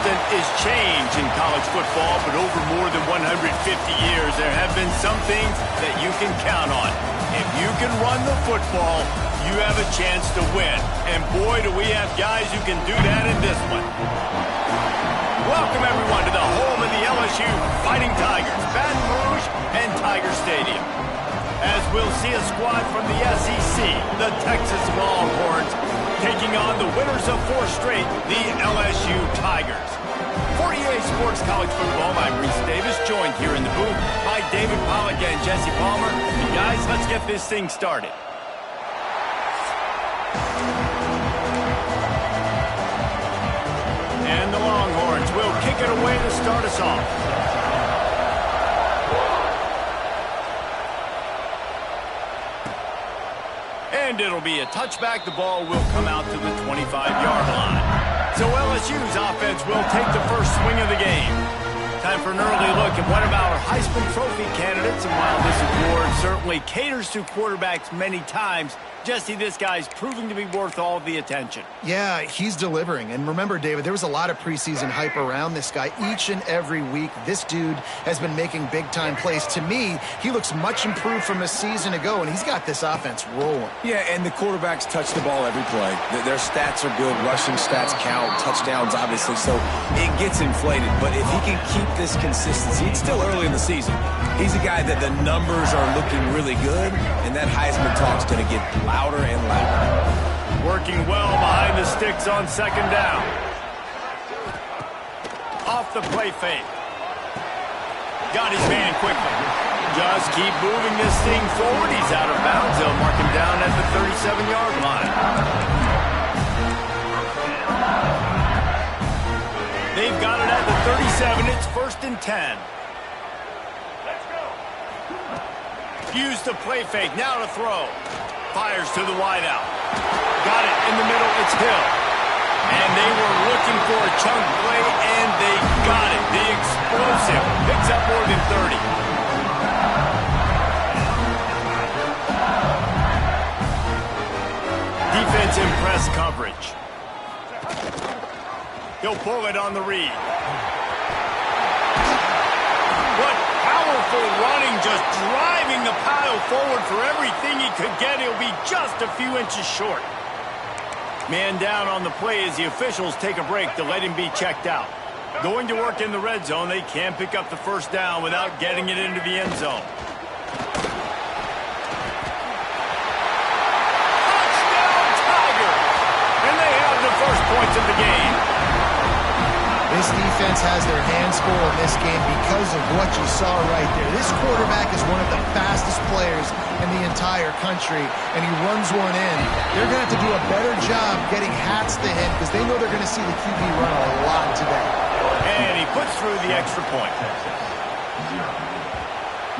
constant is change in college football, but over more than 150 years, there have been some things that you can count on. If you can run the football, you have a chance to win. And boy, do we have guys who can do that in this one. Welcome, everyone, to the home of the LSU Fighting Tigers, Baton Rouge and Tiger Stadium. As we'll see a squad from the SEC, the Texas Longhorns, taking on the winners of 4 straight, the LSU Tigers. For EA Sports College Football, I'm Reese Davis, joined here in the booth by David Pollack and Jesse Palmer. And guys, let's get this thing started. And the Longhorns will kick it away to start us off. And it'll be a touchback. The ball will come out to the 25-yard line. So LSU's offense will take the first swing of the game. Time for an early look at one of our Heisman Trophy candidates. And while this award certainly caters to quarterbacks many times, Jesse, this guy's proving to be worth all the attention. Yeah, he's delivering. And remember, David, there was a lot of preseason hype around this guy. Each and every week, this dude has been making big-time plays. To me, he looks much improved from a season ago, and he's got this offense rolling. Yeah, and the quarterbacks touch the ball every play. Their stats are good. Rushing stats count. Touchdowns, obviously. So it gets inflated. But if he can keep this consistency, it's still early in the season. He's a guy that the numbers are looking really good, and that Heisman talk's going to get louder and louder. Working well behind the sticks on second down. Off the play fake. Got his man quickly. Just keep moving this thing forward. He's out of bounds. They'll mark him down at the 37-yard line. They've got it at the 37. It's 1st and 10. Use the play fake. Now to throw. Fires to the wideout. Got it in the middle. It's Hill. And they were looking for a chunk play, and they got it. The explosive picks up more than 30. Defense in press coverage. He'll pull it on the read. What powerful running, just driving the pile forward for everything he could get. He'll be just a few inches short. Man down on the play as the officials take a break to let him be checked out. Going to work in the red zone. They can't pick up the first down without getting it into the end zone. Touchdown, Tiger! And they have the first points of the game. This defense has their hands full in this game because of what you saw right there. This quarterback is one of the fastest players in the entire country, and he runs one in. They're going to have to do a better job getting hats to him because they know they're going to see the QB run a lot today. And he puts through the extra point.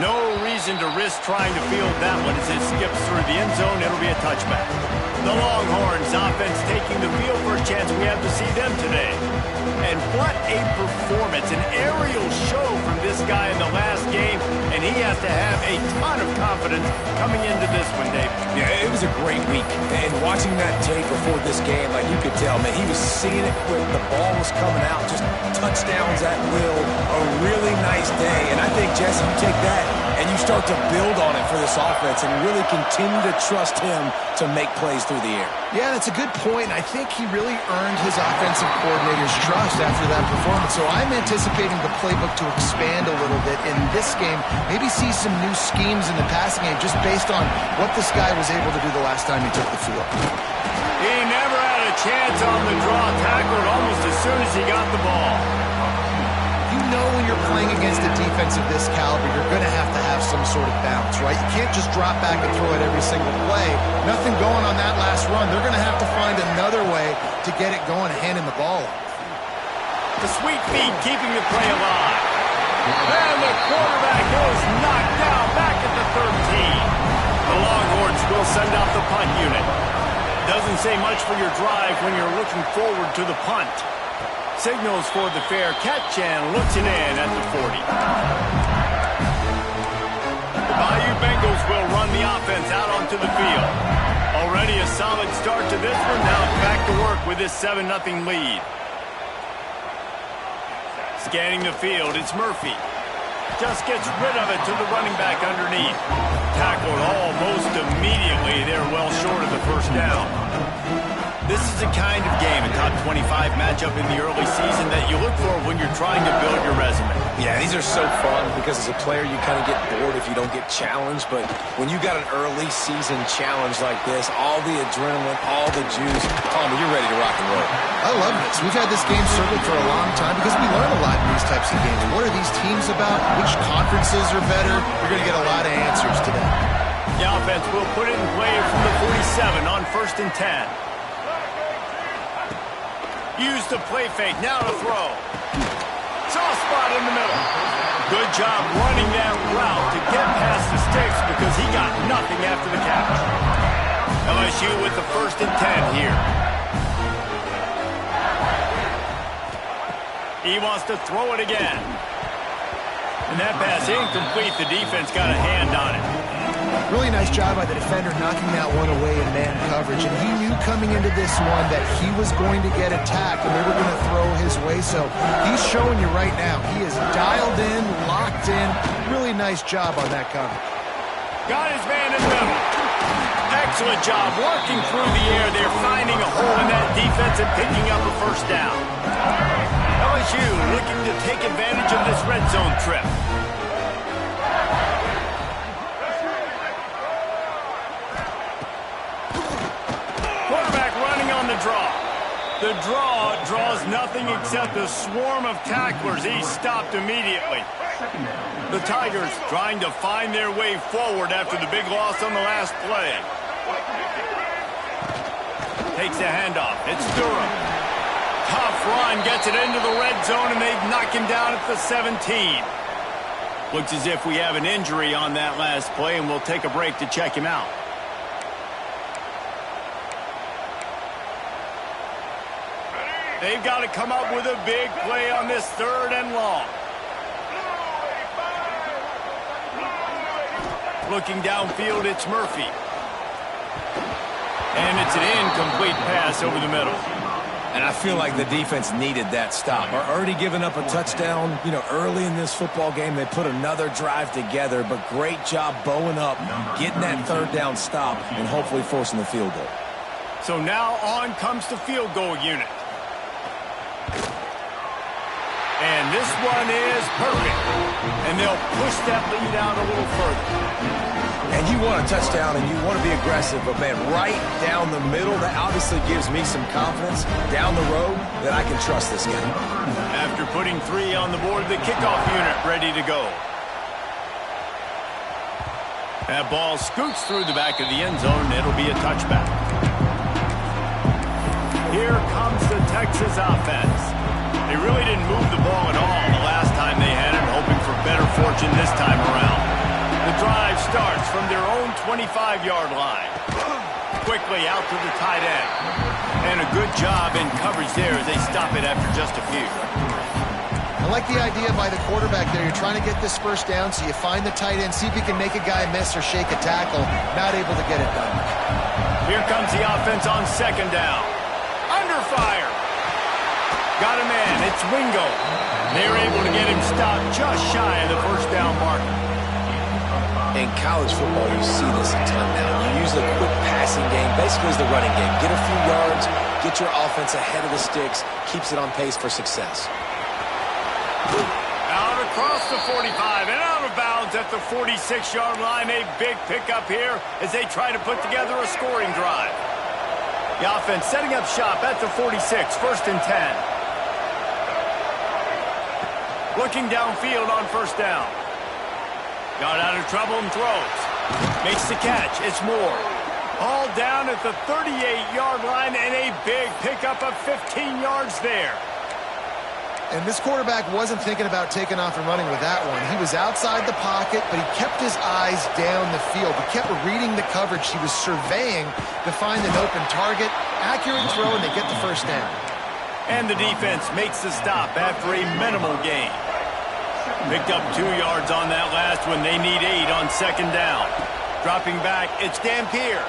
No reason to risk trying to field that one as it skips through the end zone. It'll be a touchback. The Longhorns offense taking the field for a chance we have to see them today. And what a performance, an aerial show from this guy in the last game, and he has to have a ton of confidence coming into this one, Dave. Yeah, it was a great week. And watching that tape before this game, like you could tell, man, he was seeing it quick. The ball was coming out, just touchdowns at will. A really nice day. And I think, Jesse, you take that and you start to build on it for this offense and really continue to trust him to make plays through the air. Yeah, that's a good point. I think he really earned his offensive coordinator's trust after that performance. So I'm anticipating the playbook to expand a little bit in this game. Maybe see some new schemes in the passing game just based on what this guy was able to do the last time he took the field. He never had a chance on the draw, tackled almost as soon as he got the ball. You know when you're playing against a defense of this caliber, you're going to have some sort of bounce, right? You can't just drop back and throw it every single play. Nothing going on that last run. They're going to have to find another way to get it going and hand him the ball off. The sweet feet keeping the play alive. And the quarterback is knocked down back at the 13. The Longhorns will send out the punt unit. Doesn't say much for your drive when you're looking forward to the punt. Signals for the fair catch and looks it in at the 40. The Bayou Bengals will run the offense out onto the field. Already a solid start to this one. Now back to work with this 7-0 lead. Scanning the field, it's Murphy. Just gets rid of it to the running back underneath. Tackled almost immediately. They're well short of the first down. This is the kind of game, a top 25 matchup in the early season, that you look for when you're trying to build your resume. Yeah, these are so fun because as a player, you kind of get bored if you don't get challenged. But when you got an early season challenge like this, all the adrenaline, all the juice, Palmer, you're ready to rock and roll. I love this. We've had this game circled for a long time because we learn a lot in these types of games. What are these teams about? Which conferences are better? You're going to get a lot of answers today. The offense will put it in play from the 47 on 1st and 10. Use the play fake, now to throw. Soft spot in the middle. Good job running that route to get past the sticks because he got nothing after the catch. LSU with the 1st and 10 here. He wants to throw it again. And that pass incomplete. The defense got a hand on it. Really nice job by the defender knocking that one away in man coverage. And he knew coming into this one that he was going to get attacked and they were going to throw his way. So he's showing you right now. He is dialed in, locked in. Really nice job on that cover. Got his man in the middle. Excellent job working through the air. They're finding a hole in that defense and picking up a first down. LSU looking to take advantage of this red zone trip. The draw draws nothing except a swarm of tacklers. He's stopped immediately. The Tigers trying to find their way forward after the big loss on the last play. Takes a handoff. It's Durham. Tough run, gets it into the red zone, and they knock him down at the 17. Looks as if we have an injury on that last play, and we'll take a break to check him out. They've got to come up with a big play on this 3rd and long. Looking downfield, it's Murphy. And it's an incomplete pass over the middle. And I feel like the defense needed that stop. Are already giving up a touchdown, early in this football game. They put another drive together, but great job bowing up, getting that 3rd down stop, and hopefully forcing the field goal. So now on comes the field goal unit. And this one is perfect. And they'll push that lead out a little further. And you want a touchdown and you want to be aggressive, but man, right down the middle, that obviously gives me some confidence down the road that I can trust this guy. After putting 3 on the board, the kickoff unit ready to go. That ball scoots through the back of the end zone. It'll be a touchback. Here comes the Texas offense. They really didn't move the ball at all the last time they had it, hoping for better fortune this time around. The drive starts from their own 25-yard line. Quickly out to the tight end. And a good job in coverage there as they stop it after just a few. I like the idea by the quarterback there. You're trying to get this first down, so you find the tight end, see if you can make a guy miss or shake a tackle. Not able to get it done. Here comes the offense on 2nd down. Under fire. Got a man. It's Wingo. They're able to get him stopped just shy of the first down marker. In college football, you see this a ton now. You use the quick passing game, basically as the running game. Get a few yards, get your offense ahead of the sticks, keeps it on pace for success. Out across the 45 and out of bounds at the 46-yard line. A big pickup here as they try to put together a scoring drive. The offense setting up shop at the 46, 1st and 10. Looking downfield on 1st down. Got out of trouble and throws. Makes the catch. It's Moore. All down at the 38-yard line and a big pickup of 15 yards there. And this quarterback wasn't thinking about taking off and running with that one. He was outside the pocket, but he kept his eyes down the field. He kept reading the coverage. He was surveying to find an open target. Accurate throw, and they get the first down. And the defense makes the stop after a minimal gain. Picked up 2 yards on that last one. They need 8 on 2nd down. Dropping back, it's Dampier.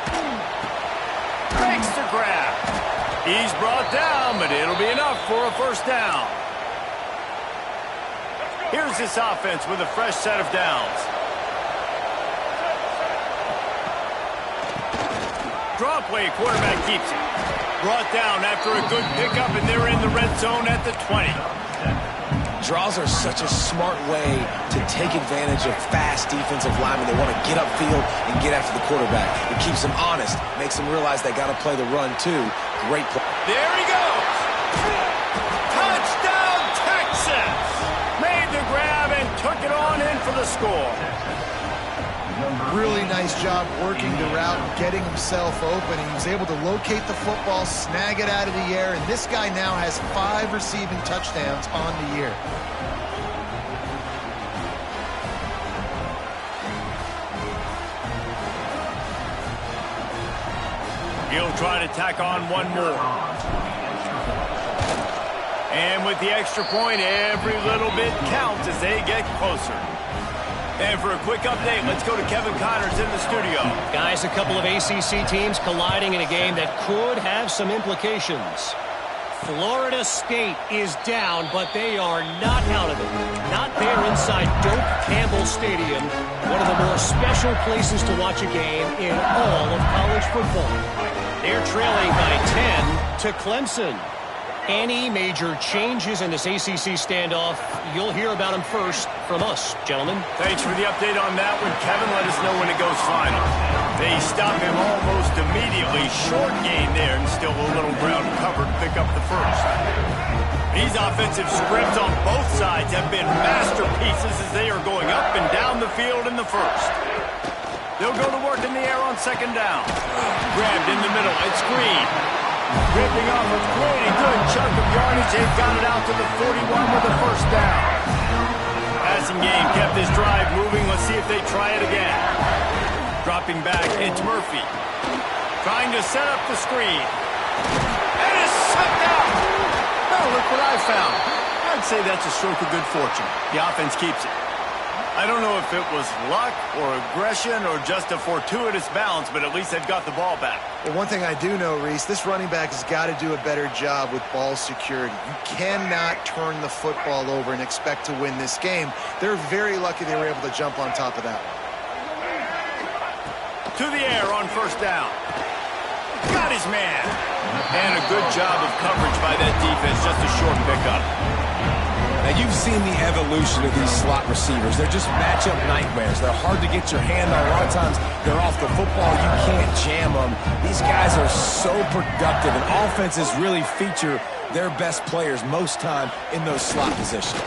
Breaks the grab. He's brought down, but it'll be enough for a first down. Here's this offense with a fresh set of downs. Draw play, quarterback keeps it. Brought down after a good pickup, and they're in the red zone at the 20. Draws are such a smart way to take advantage of fast defensive linemen. They want to get upfield and get after the quarterback. It keeps them honest, makes them realize they got to play the run too. Great play. There he goes. Touchdown, Texas. Made the grab and took it on in for the score. Really nice job working the route and getting himself open. He was able to locate the football, snag it out of the air, and this guy now has 5 receiving touchdowns on the year. He'll try to tack on one more. And with the extra point, every little bit counts as they get closer. And for a quick update, let's go to Kevin Connors in the studio. Guys, a couple of ACC teams colliding in a game that could have some implications. Florida State is down, but they are not out of it. Not there inside Doak Campbell Stadium, one of the more special places to watch a game in all of college football. They're trailing by 10 to Clemson. Any major changes in this ACC standoff, you'll hear about them first from us, gentlemen. Thanks for the update on that one, Kevin. Let us know when it goes final. They stop him almost immediately. Short gain there, and still a little ground covered. Pick up the first. These offensive scripts on both sides have been masterpieces as they are going up and down the field in the first. They'll go to work in the air on second down. Grabbed in the middle. It's Green. Ripping off a pretty good chunk of yardage. They've got it out to the 41 with the first down. Passing game kept this drive moving. Let's see if they try it again. Dropping back, it's Murphy. Trying to set up the screen. And it's sucked out. Oh, look what I found. I'd say that's a stroke of good fortune. The offense keeps it. I don't know if it was luck or aggression or just a fortuitous bounce, but at least they've got the ball back. Well, one thing I do know, Reese, this running back has got to do a better job with ball security. You cannot turn the football over and expect to win this game. They're very lucky they were able to jump on top of that one. To the air on first down. Got his man. And a good job of coverage by that defense. Just a short pickup. Now, you've seen the evolution of these slot receivers. They're just matchup nightmares. They're hard to get your hand on. A lot of times, they're off the football. You can't jam them. These guys are so productive, and offenses really feature their best players most time in those slot positions.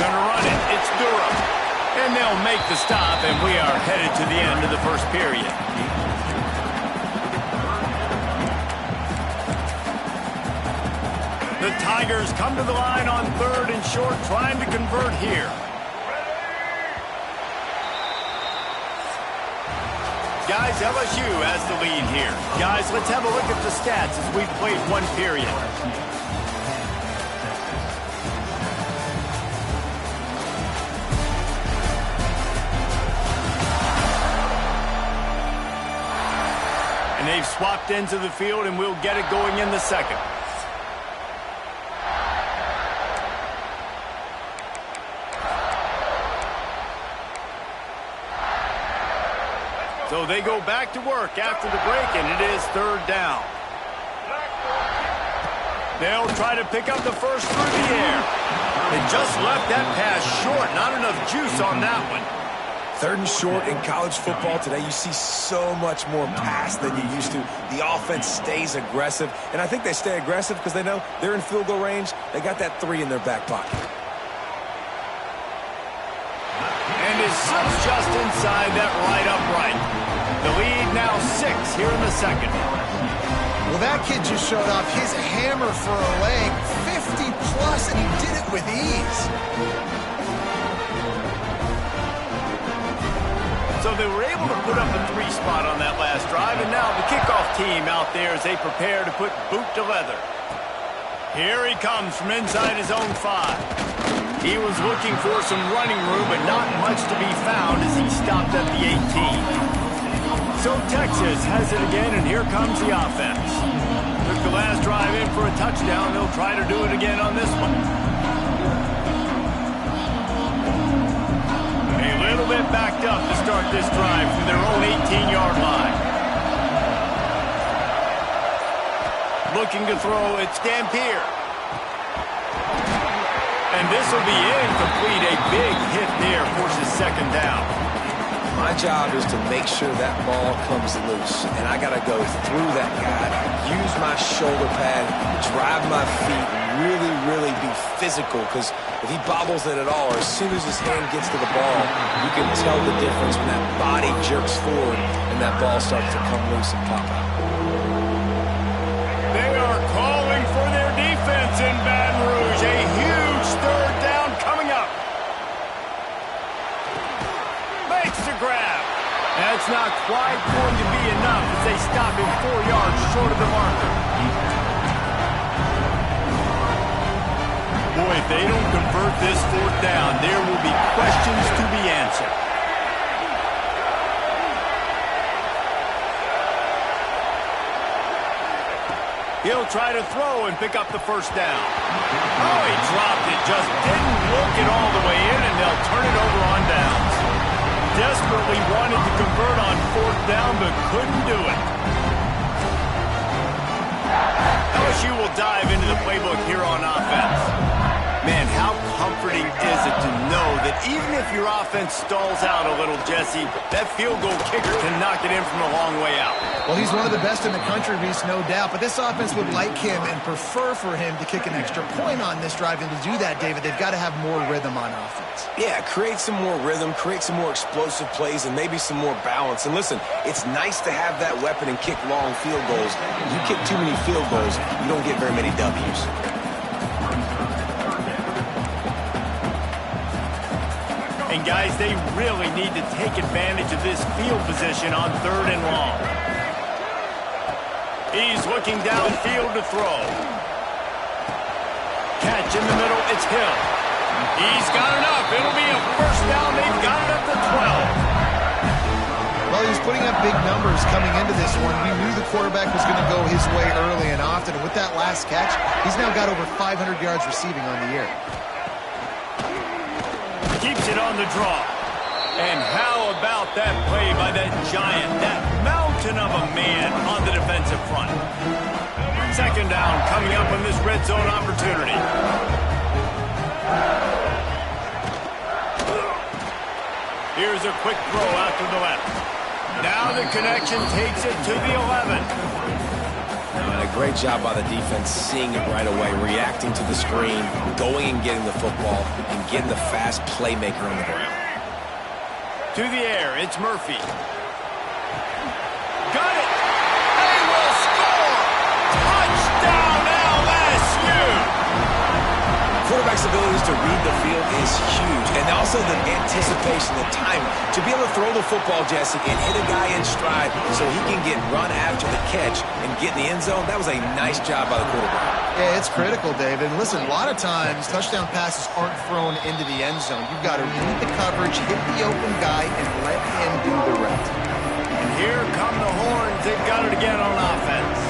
Gonna run it. It's Durham. And they'll make the stop, and we are headed to the end of the first period. The Tigers come to the line on third and short, trying to convert here. Guys, LSU has the lead here. Guys, let's have a look at the stats as we've played one period. And they've swapped ends of the field, and we'll get it going in the second. So they go back to work after the break, and it is third down. They'll try to pick up the first through the air. They just left that pass short. Not enough juice on that one. Third and short in college football today, you see so much more pass than you used to. The offense stays aggressive, and I think they stay aggressive because they know they're in field goal range. They got that 3 in their back pocket. And it slips just inside that right upright. The lead now 6 here in the second. Well, that kid just showed off his hammer for a leg, 50-plus, and he did it with ease. So they were able to put up a 3 spot on that last drive, and now the kickoff team out there as they prepare to put boot to leather. Here he comes from inside his own 5. He was looking for some running room, but not much to be found as he stopped at the 18. So Texas has it again, and here comes the offense. Took the last drive in for a touchdown. They'll try to do it again on this one. looking to throw. It's Dampier. And this will be incomplete. A big hit there forces second down. My job is to make sure that ball comes loose, and I got to go through that guy, use my shoulder pad, drive my feet, really, really be physical, because if he bobbles it at all, or as soon as his hand gets to the ball, you can tell the difference when that body jerks forward and that ball starts to come loose and pop out. They are calling for their defense in Baton Rouge. A huge third down coming up. Makes the grab. That's not quite going to be enough as they stop him 4 yards short of the marker. Boy, if they don't convert this fourth down, there will be questions to be answered. He'll try to throw and pick up the first down. Oh, he dropped it. Just didn't look it all the way in, and they'll turn it over on downs. Desperately wanted to convert on fourth down, but couldn't do it. LSU will dive into the playbook here on offense. Man, how comforting is it to know that even if your offense stalls out a little, Jesse, that field goal kicker can knock it in from a long way out. Well, he's one of the best in the country, Reese, no doubt. But this offense would like him and prefer for him to kick an extra point on this drive. And to do that, David, they've got to have more rhythm on offense. Yeah, create some more rhythm, create some more explosive plays, and maybe some more balance. And listen, it's nice to have that weapon and kick long field goals. If you kick too many field goals, you don't get very many W's. And guys, they really need to take advantage of this field position on third and long. He's looking downfield to throw. Catch in the middle, it's Hill. He's got enough. It'll be a first down. They've got it up to 12. Well, he's putting up big numbers coming into this one. We knew the quarterback was going to go his way early and often. And with that last catch, he's now got over 500 yards receiving on the year. Keeps it on the draw. And how about that play by that giant, that mountain of a man on the defensive front. Second down coming up on this red zone opportunity. Here's a quick throw out to the left. Now the connection takes it to the 11. And a great job by the defense seeing it right away, reacting to the screen, going and getting the football, and getting the fast playmaker on the ground. To the air, it's Murphy. Got it! They will score! Touchdown LSU! Quarterback's abilities to read the field is huge, and also the anticipation, the timing. To be able to throw the football, Jesse, and hit a guy in stride so he can get run after the catch and get in the end zone, that was a nice job by the quarterback. Yeah, it's critical, David. And listen, a lot of times touchdown passes aren't thrown into the end zone. You've got to read the coverage, hit the open guy, and let him do the rest. And here come the Horns. They've got it again on offense.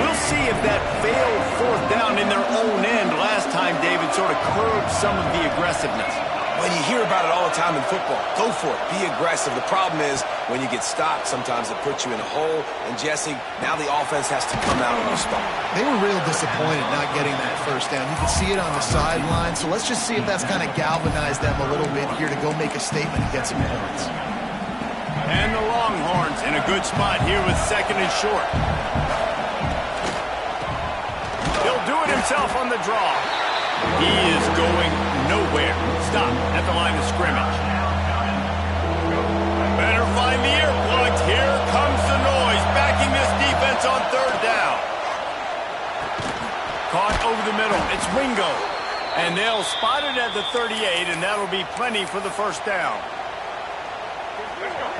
We'll see if that failed fourth down in their own end last time, David, sort of curbed some of the aggressiveness. When you hear about it all the time in football, go for it. Be aggressive. The problem is when you get stopped, sometimes it puts you in a hole. And, Jesse, now the offense has to come out on the spot. They were real disappointed not getting that first down. You can see it on the sideline. So let's just see if that's kind of galvanized them a little bit here to go make a statement and get some points. And the Longhorns in a good spot here with second and short. He'll do it himself on the draw. He is going nowhere. Stop at the line of scrimmage. Better find the earplugs. Here comes the noise, backing this defense on third down. Caught over the middle. It's Ringo. And they'll spot it at the 38, and that'll be plenty for the first down.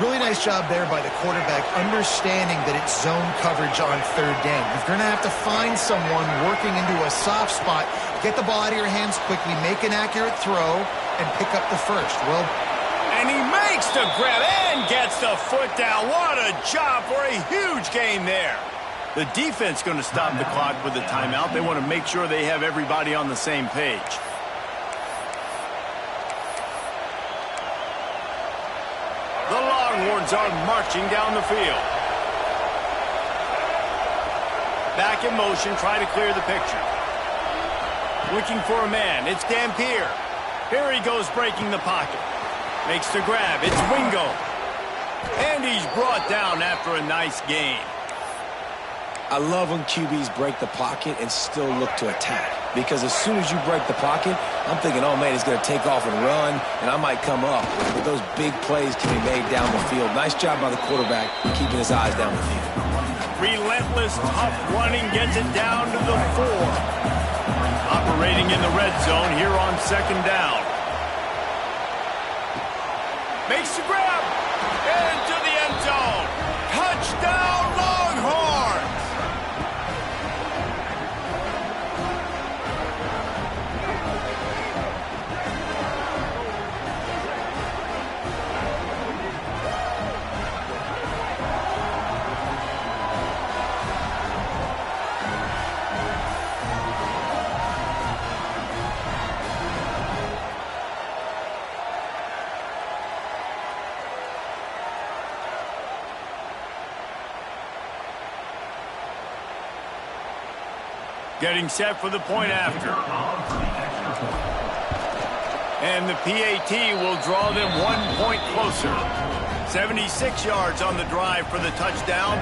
Really nice job there by the quarterback, understanding that it's zone coverage on third down. You're going to have to find someone working into a soft spot, get the ball out of your hands quickly, make an accurate throw, and pick up the first. Well, and he makes the grab and gets the foot down. What a job for a huge gain there. The defense going to stop the clock with a timeout. They want to make sure they have everybody on the same page. The Longhorns are marching down the field. Back in motion, try to clear the picture. Looking for a man. It's Dampier. Here he goes breaking the pocket. Makes the grab. It's Wingo. And he's brought down after a nice gain. I love when QBs break the pocket and still look to attack. Because as soon as you break the pocket, I'm thinking, oh, man, he's going to take off and run, and I might come up. But those big plays can be made down the field. Nice job by the quarterback keeping his eyes down the field. Relentless, tough running gets it down to the 4. Operating in the red zone here on 2nd down. Makes the grab. Into the end zone. Touchdown, Longhorns! Getting set for the point after. And the PAT will draw them 1 point closer. 76 yards on the drive for the touchdown.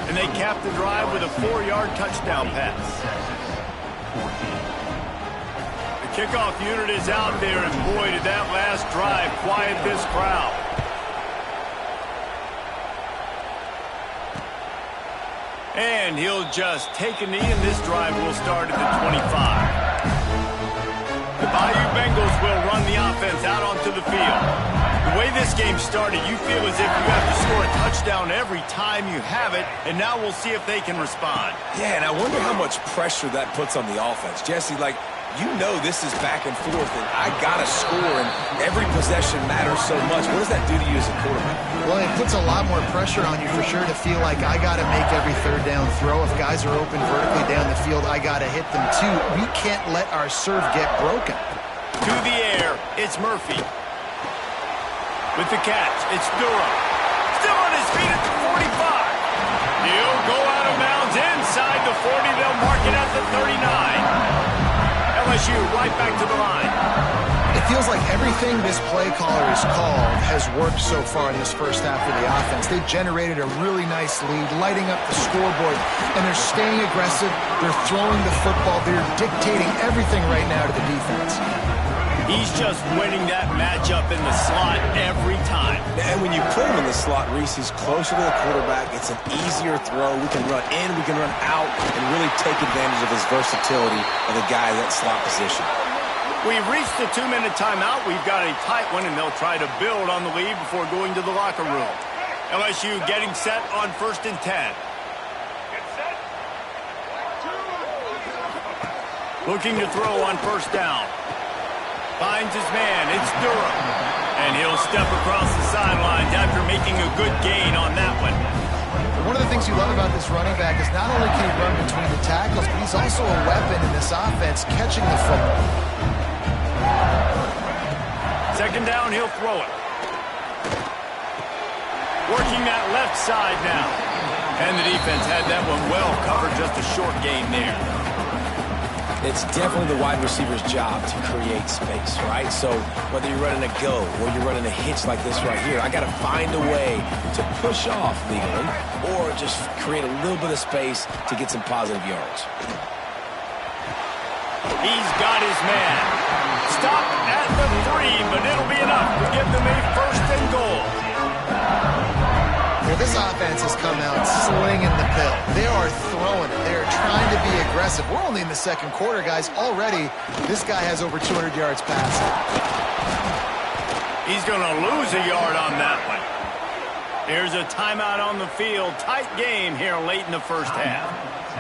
And they cap the drive with a 4-yard touchdown pass. The kickoff unit is out there, and boy, did that last drive quiet this crowd. And he'll just take a knee, and this drive will start at the 25. The Bayou Bengals will run the offense out onto the field. The way this game started, you feel as if you have to score a touchdown every time you have it, and now we'll see if they can respond. Yeah, and I wonder how much pressure that puts on the offense. Jesse, like, you know this is back and forth, and I got to score, and every possession matters so much. What does that do to you as a quarterback? Well, it puts a lot more pressure on you for sure to feel like I got to make every 3rd down throw. If guys are open vertically down the field, I got to hit them too. We can't let our serve get broken. To the air, it's Murphy. With the catch, it's Durham. Still on his feet at the 45. He'll go out of bounds inside the 40. They'll mark it at the 39. LSU right back to the line. It feels like everything this play caller has called has worked so far in this first half of the offense. They've generated a really nice lead, lighting up the scoreboard, and they're staying aggressive. They're throwing the football. They're dictating everything right now to the defense. He's just winning that matchup in the slot every time. And when you put him in the slot, Reese, he's closer to the quarterback. It's an easier throw. We can run in, we can run out, and really take advantage of his versatility of the guy in that slot position. We've reached the 2-minute timeout. We've got a tight one, and they'll try to build on the lead before going to the locker room. LSU getting set on 1st and 10. Looking to throw on 1st down. Finds his man. It's Durham. And he'll step across the sidelines after making a good gain on that one. One of the things you love about this running back is not only can he run between the tackles, but he's also a weapon in this offense catching the football. 2nd down, he'll throw it. Working that left side now. And the defense had that one well covered, just a short gain there. It's definitely the wide receiver's job to create space, right? So whether you're running a go or you're running a hitch like this right here, I got to find a way to push off legally or just create a little bit of space to get some positive yards. He's got his man. Stop at the 3, but it'll be enough to give them a 1st and goal. Well, this offense has come out slinging the pill. They are throwing it. They are trying to be aggressive. We're only in the 2nd quarter, guys. Already, this guy has over 200 yards passing. He's going to lose a yard on that one. Here's a timeout on the field. Tight game here late in the first half.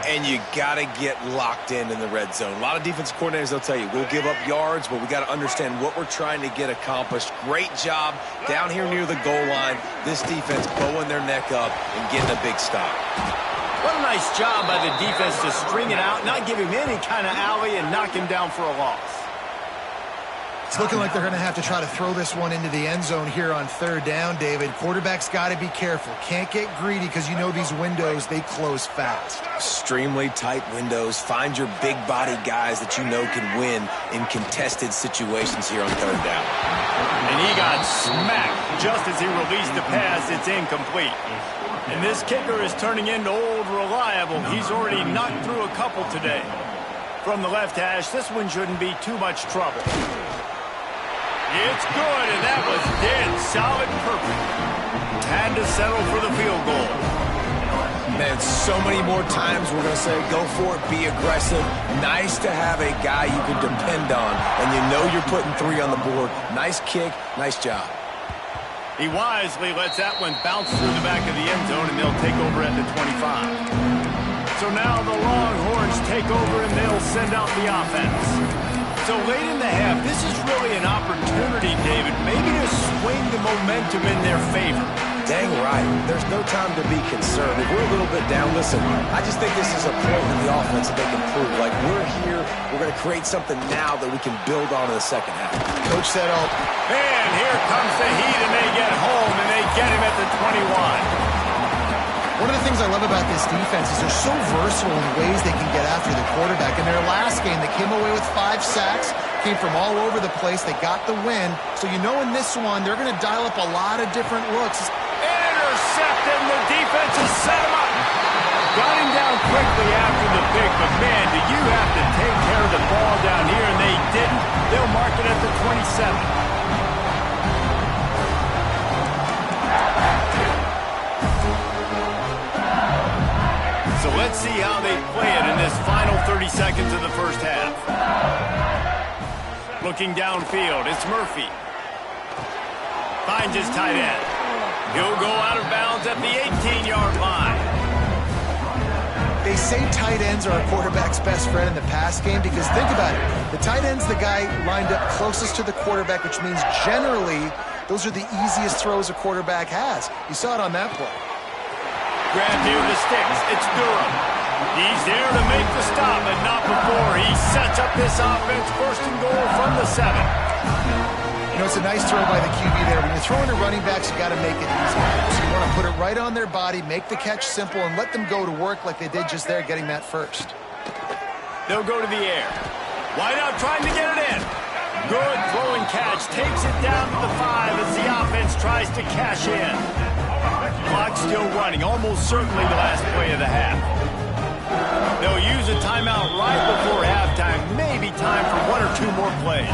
And you got to get locked in the red zone. A lot of defensive coordinators, they'll tell you, we'll give up yards, but we got to understand what we're trying to get accomplished. Great job down here near the goal line. This defense bowing their neck up and getting a big stop. What a nice job by the defense to string it out, not give him any kind of alley and knock him down for a loss. It's looking like they're going to have to try to throw this one into the end zone here on third down, David. Quarterback's got to be careful. Can't get greedy because you know these windows, they close fast. Extremely tight windows. Find your big body guys that you know can win in contested situations here on third down. And he got smacked just as he released the pass. It's incomplete. And this kicker is turning into old reliable. He's already knocked through a couple today. From the left hash, this one shouldn't be too much trouble. It's good, and that was dead solid perfect. Had to settle for the field goal. Man, so many more times we're going to say, go for it, be aggressive. Nice to have a guy you can depend on, and you know you're putting 3 on the board. Nice kick, nice job. He wisely lets that one bounce through the back of the end zone, and they'll take over at the 25. So now the Longhorns take over, and they'll send out the offense. So late in the half, this is really an opportunity, David, maybe to swing the momentum in their favor. Dang right. There's no time to be concerned. If we're a little bit down, listen, I just think this is a point in the offense that they can prove. Like, we're here, we're going to create something now that we can build on in the second half. Coach said, oh. And here comes the heat, and they get home, and they get him at the 21. One of the things I love about this defense is they're so versatile in ways they can get after the quarterback. In their last game, they came away with 5 sacks, came from all over the place. They got the win. So you know in this one, they're going to dial up a lot of different looks. Intercepted, and the defense has set him up. Got him down quickly after the pick, but man, do you have to take care of the ball down here, and they didn't. They'll mark it at the 27. So let's see how they play it in this final 30 seconds of the first half. Looking downfield, it's Murphy. Finds his tight end. He'll go out of bounds at the 18-yard line. They say tight ends are a quarterback's best friend in the pass game because think about it. The tight end's the guy lined up closest to the quarterback, which means generally those are the easiest throws a quarterback has. You saw it on that play. Grabbed near the sticks. It's Durham. He's there to make the stop, but not before. He sets up this offense first and goal from the 7. You know, it's a nice throw by the QB there. When you're throwing to running backs, you got to make it easy. So you want to put it right on their body, make the catch simple, and let them go to work like they did just there, getting that first. They'll go to the air. Wide out trying to get it in. Good throwing catch. Takes it down to the 5 as the offense tries to cash in. Clock still running, almost certainly the last play of the half. They'll use a timeout right before halftime, maybe time for 1 or 2 more plays.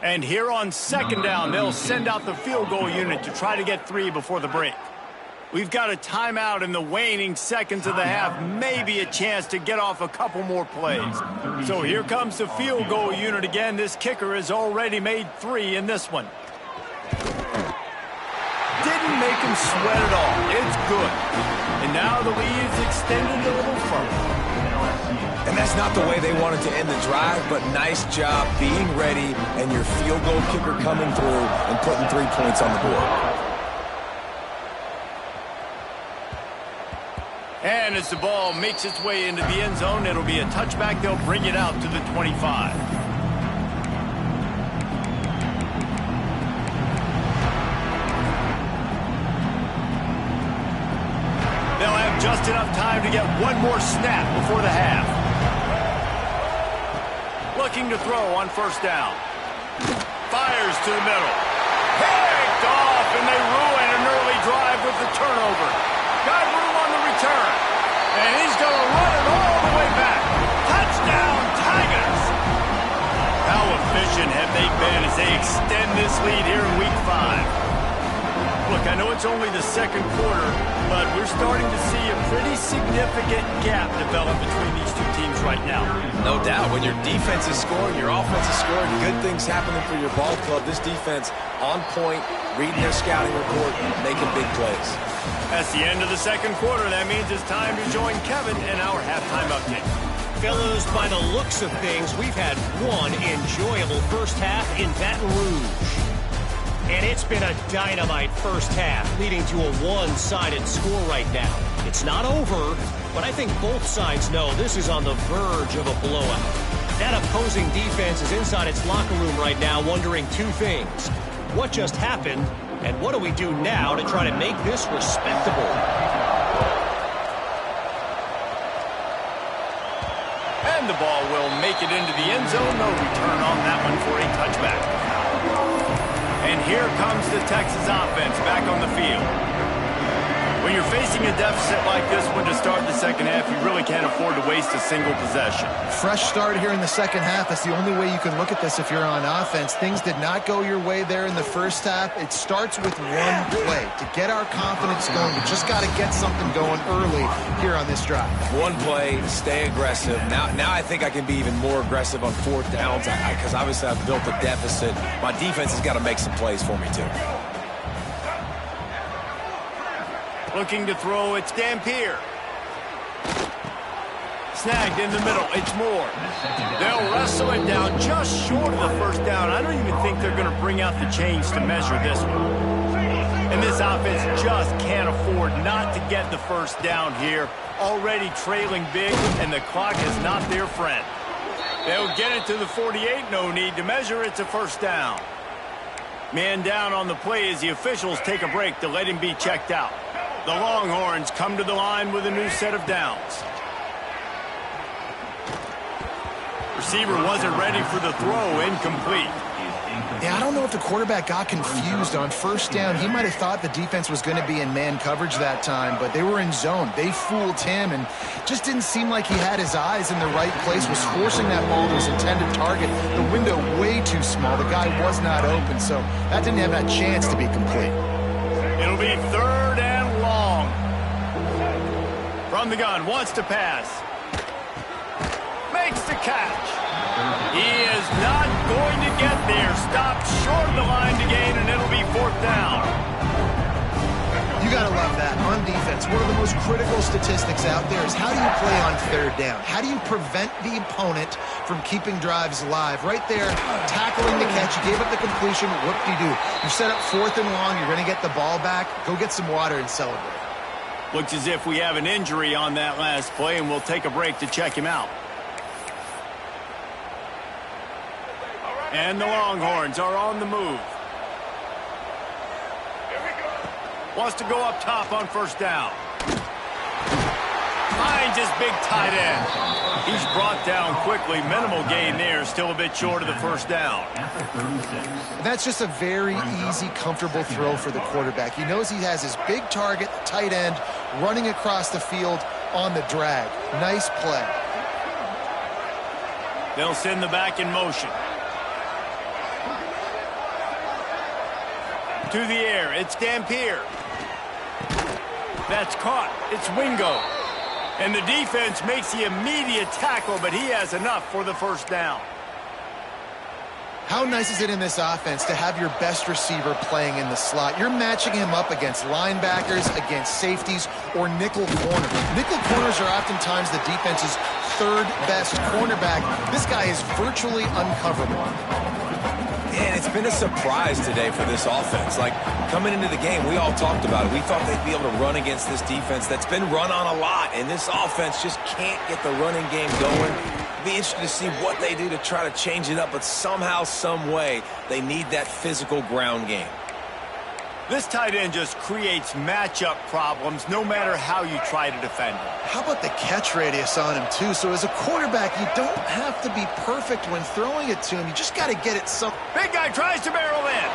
And here on second down, they'll send out the field goal unit to try to get 3 before the break. We've got a timeout in the waning seconds of the half, maybe a chance to get off a couple more plays. So here comes the field goal unit again. This kicker has already made 3 in this one. Didn't make him sweat at all. It's good. And now the lead's extended a little further. And that's not the way they wanted to end the drive, but nice job being ready and your field goal kicker coming through and putting 3 points on the board. And as the ball makes its way into the end zone, it'll be a touchback. They'll bring it out to the 25. They'll have just enough time to get 1 more snap before the half. Looking to throw on first down. Fires to the middle. Picked off, and they ruin an early drive with the turnover. Got room on the return. And he's going to run it all the way back. Touchdown, Tigers! How efficient have they been as they extend this lead here in Week 5? Look, I know it's only the second quarter, but we're starting to see a pretty significant gap develop between these 2 teams right now. No doubt. When your defense is scoring, your offense is scoring, good things happening for your ball club. This defense on point, reading their scouting report, making big plays. That's the end of the second quarter. That means it's time to join Kevin in our halftime update. Fellows, by the looks of things, we've had one enjoyable first half in Baton Rouge. And it's been a dynamite first half, leading to a one-sided score right now. It's not over, but I think both sides know this is on the verge of a blowout. That opposing defense is inside its locker room right now wondering two things. What just happened, and what do we do now to try to make this respectable? And the ball will make it into the end zone. No return on that one for a touchback. And here comes the Texas offense back on the field. When you're facing a deficit like this one to start the second half, you really can't afford to waste a single possession. Fresh start here in the second half. That's the only way you can look at this if you're on offense. Things did not go your way there in the first half. It starts with one play. To get our confidence going, we just got to get something going early here on this drive. One play, stay aggressive. Now I think I can be even more aggressive on fourth downs because obviously I've built a deficit. My defense has got to make some plays for me too. Looking to throw, it's Dampier. Snagged in the middle, it's Moore. They'll wrestle it down just short of the first down. I don't even think they're going to bring out the chains to measure this one. And this offense just can't afford not to get the first down here. Already trailing big, and the clock is not their friend. They'll get it to the 48, no need to measure, it's a first down. Man down on the play as the officials take a break to let him be checked out. The Longhorns come to the line with a new set of downs. Receiver wasn't ready for the throw, incomplete. Yeah, I don't know if the quarterback got confused on first down. He might have thought the defense was going to be in man coverage that time, but they were in zone. They fooled him and just didn't seem like he had his eyes in the right place, was forcing that ball to his intended target. The window way too small. The guy was not open, so that didn't have that chance to be complete. It'll be third and long. From the gun, wants to pass. Makes the catch. He is not going to get there. Stopped short of the line to gain, and it'll be fourth down. You got to love that. On defense, one of the most critical statistics out there is how do you play on third down? How do you prevent the opponent from keeping drives alive? Right there, tackling the catch. You gave up the completion. What do? You set up fourth and long. You're going to get the ball back. Go get some water and celebrate. Looks as if we have an injury on that last play, and we'll take a break to check him out. And the Longhorns are on the move. Wants to go up top on first down. Finds his big tight end. He's brought down quickly. Minimal gain there. Still a bit short of the first down. That's just a very easy, comfortable throw for the quarterback. He knows he has his big target, the tight end, running across the field on the drag. Nice play. They'll send the back in motion. To the air, it's Dampier. That's caught. It's Wingo. And the defense makes the immediate tackle, but he has enough for the first down. How nice is it in this offense to have your best receiver playing in the slot? You're matching him up against linebackers, against safeties, or nickel corners. Nickel corners are oftentimes the defense's third best cornerback. This guy is virtually uncoverable. And it's been a surprise today for this offense. Like, coming into the game, we all talked about it. We thought they'd be able to run against this defense that's been run on a lot, and this offense just can't get the running game going. It'll be interesting to see what they do to try to change it up, but somehow, some way, they need that physical ground game. This tight end just creates matchup problems no matter how you try to defend him. How about the catch radius on him, too? So as a quarterback, you don't have to be perfect when throwing it to him. You just got to get it some... Big guy tries to barrel in.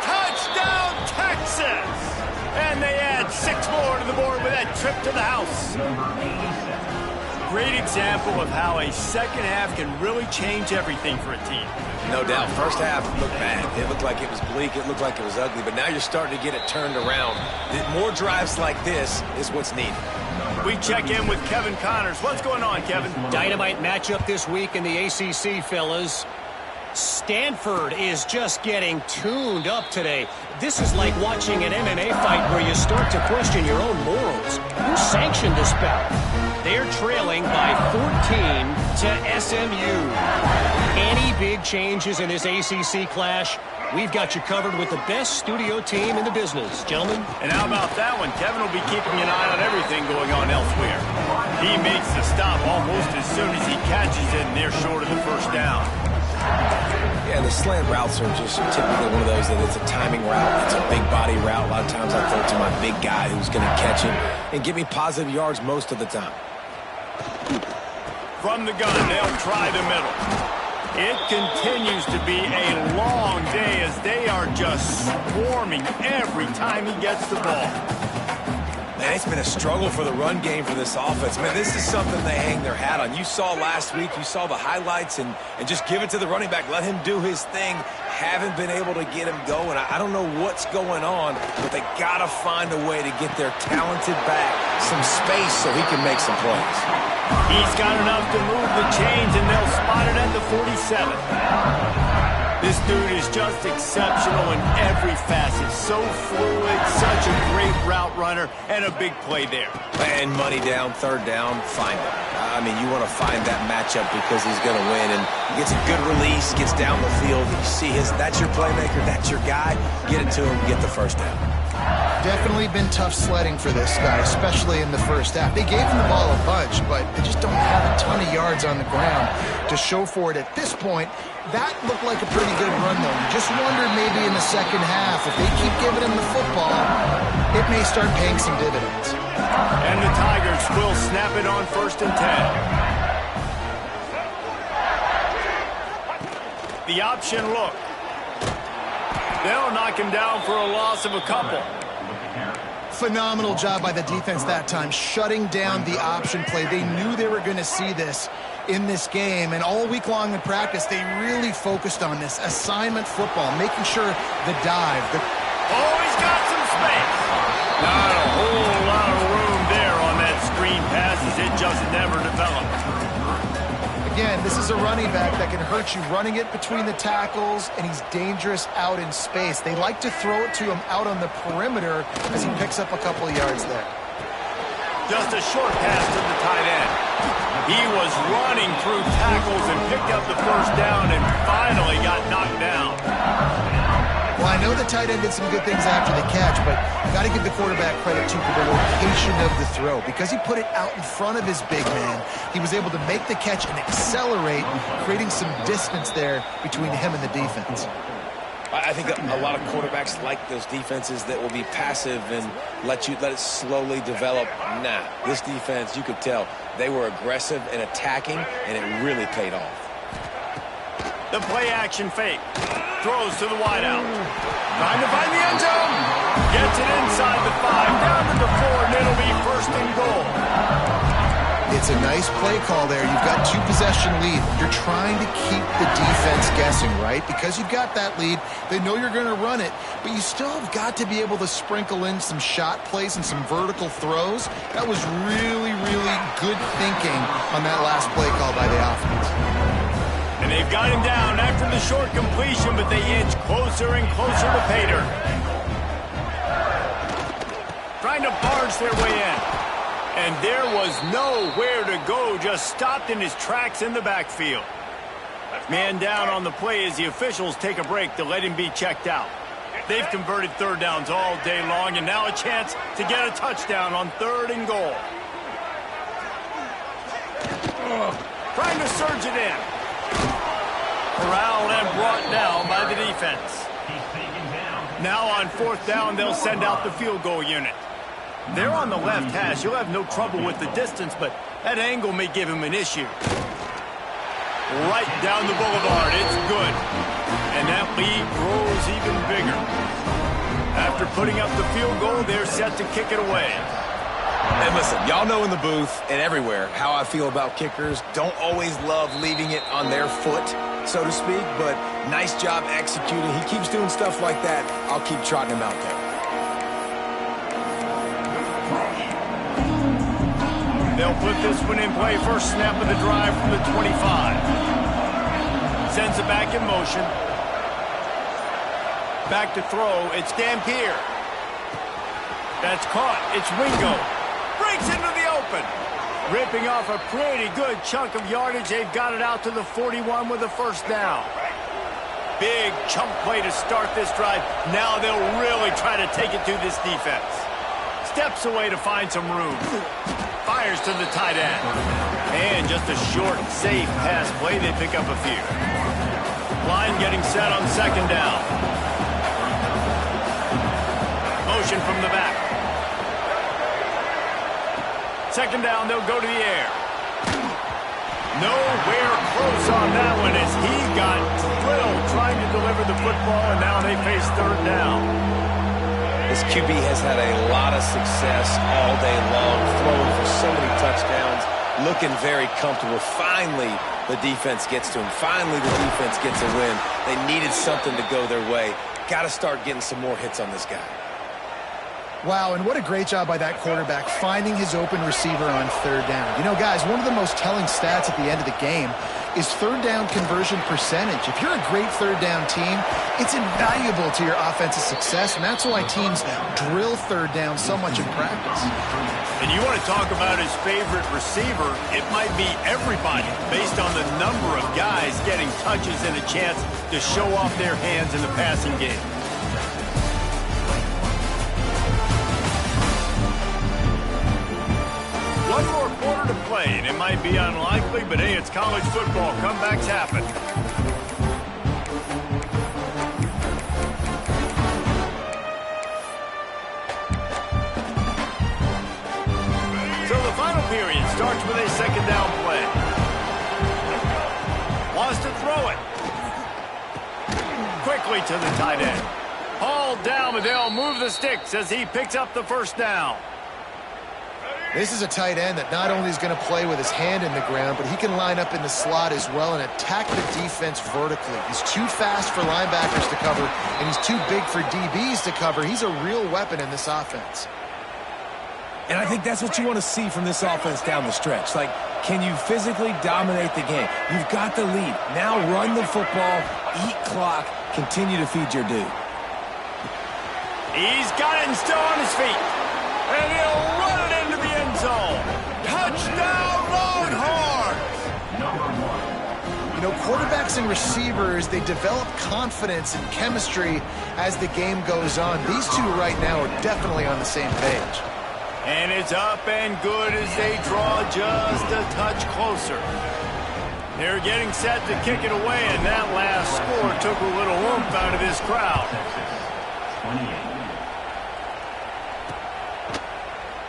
Touchdown, Texas! And they add 6 more to the board with that trip to the house. Great example of how a second half can really change everything for a team. No doubt. First half looked bad. It looked like it was bleak. It looked like it was ugly. But now you're starting to get it turned around. More drives like this is what's needed. We check in with Kevin Connors. What's going on, Kevin? Dynamite matchup this week in the ACC, fellas. Stanford is just getting tuned up today. This is like watching an MMA fight where you start to question your own morals. Who sanctioned this bout? They're trailing by 14 to SMU. Any big changes in this ACC clash? We've got you covered with the best studio team in the business, gentlemen. And how about that one? Kevin will be keeping an eye on everything going on elsewhere. He makes the stop almost as soon as he catches it, and they're short of the first down. Yeah, the slant routes are just typically one of those that it's a timing route. It's a big body route. A lot of times I throw it to my big guy who's going to catch him and give me positive yards most of the time. From the gun, they'll try the middle. It continues to be a long day as they are just swarming every time he gets the ball. Man, it's been a struggle for the run game for this offense. Man, this is something they hang their hat on. You saw last week, you saw the highlights, and just give it to the running back. Let him do his thing. Haven't been able to get him going. I don't know what's going on, but they got to find a way to get their talented back some space so he can make some plays. He's got enough to move the chains, and they'll spot it at the 47. This dude is just exceptional in every facet. So fluid, such a great route runner, and a big play there. And money down, third down, find him. I mean, you want to find that matchup because he's going to win. And he gets a good release, gets down the field. You see that's your playmaker, that's your guy. Get it to him, get the first down. Definitely been tough sledding for this guy, especially in the first half. They gave him the ball a bunch, but they just don't have a ton of yards on the ground to show for it at this point. That looked like a pretty good run, though. You just wonder maybe in the second half, if they keep giving him the football, it may start paying some dividends. And the Tigers will snap it on 1st and 10. The option look. They'll knock him down for a loss of a couple. Phenomenal job by the defense that time, shutting down the option play. They knew they were going to see this in this game, and all week long in practice, they really focused on this assignment football, making sure the dive. Oh, he's got some space. Not a whole lot of room there on that screen pass as it just never developed. Again, this is a running back that can hurt you running it between the tackles, and he's dangerous out in space. They like to throw it to him out on the perimeter as he picks up a couple of yards there. Just a short pass to the tight end. He was running through tackles and picked up the first down and finally got knocked down. Well, I know the tight end did some good things after the catch, but you got to give the quarterback credit, too, for the location of the throw. Because he put it out in front of his big man, he was able to make the catch and accelerate, creating some distance there between him and the defense. I think a lot of quarterbacks like those defenses that will be passive and let it slowly develop. Nah, this defense, you could tell, they were aggressive and attacking, and it really paid off. The play-action fake. Throws to the wideout. Trying to find the end zone. Gets it inside the 5, down to the 4, and it'll be 1st and goal. It's a nice play call there. You've got 2-possession lead. You're trying to keep the defense guessing, right? Because you've got that lead, they know you're going to run it, but you still have got to be able to sprinkle in some shot plays and some vertical throws. That was really, really good thinking on that last play call by the offense. And they've got him down after the short completion, but they inch closer and closer to pay dirt. Trying to barge their way in. And there was nowhere to go, just stopped in his tracks in the backfield. Man down on the play as the officials take a break to let him be checked out. They've converted third downs all day long, and now a chance to get a touchdown on 3rd and goal. Trying to surge it in. Corralled and brought down by the defense. Now on 4th down, they'll send out the field goal unit. They're on the left hash. You'll have no trouble with the distance, but that angle may give him an issue. Right down the boulevard. It's good. And that lead grows even bigger. After putting up the field goal, they're set to kick it away. And listen, y'all know in the booth and everywhere how I feel about kickers. Don't always love leaving it on their foot, so to speak, but nice job executing. He keeps doing stuff like that. I'll keep trotting him out there. They'll put this one in play. First snap of the drive from the 25. Sends it back in motion. Back to throw. It's Dampier. That's caught. It's Wingo. Breaks into the open. Ripping off a pretty good chunk of yardage. They've got it out to the 41 with a first down. Big chunk play to start this drive. Now they'll really try to take it to this defense. Steps away to find some room. Fires to the tight end. And just a short, safe pass play. They pick up a few. Line getting set on second down. Motion from the back. Second down, they'll go to the air. Nowhere close on that one as he got drilled trying to deliver the football, and now they face third down. This QB has had a lot of success all day long, throwing for so many touchdowns, looking very comfortable. Finally, the defense gets to him. Finally, the defense gets a win. They needed something to go their way. Got to start getting some more hits on this guy. Wow, and what a great job by that quarterback finding his open receiver on third down. You know, guys, one of the most telling stats at the end of the game is third down conversion percentage. If you're a great third down team, it's invaluable to your offensive success, and that's why teams drill third down so much in practice. And you want to talk about his favorite receiver, it might be everybody based on the number of guys getting touches and a chance to show off their hands in the passing game. One more quarter to play, and it might be unlikely, but hey, it's college football. Comebacks happen. So the final period starts with a second down play. Wants to throw it. Quickly to the tight end. Hauled down, but they'll move the sticks as he picks up the first down. This is a tight end that not only is going to play with his hand in the ground, but he can line up in the slot as well and attack the defense vertically. He's too fast for linebackers to cover, and he's too big for DBs to cover. He's a real weapon in this offense. And I think that's what you want to see from this offense down the stretch. Like, can you physically dominate the game? You've got the lead. Now run the football, eat clock, continue to feed your dude. He's got it and still on his feet. And he'll run it into the end zone. Touchdown, Longhorns! You know, quarterbacks and receivers, they develop confidence and chemistry as the game goes on. These two right now are definitely on the same page. And it's up and good as they draw just a touch closer. They're getting set to kick it away, and that last score took a little oomph out of this crowd. 28.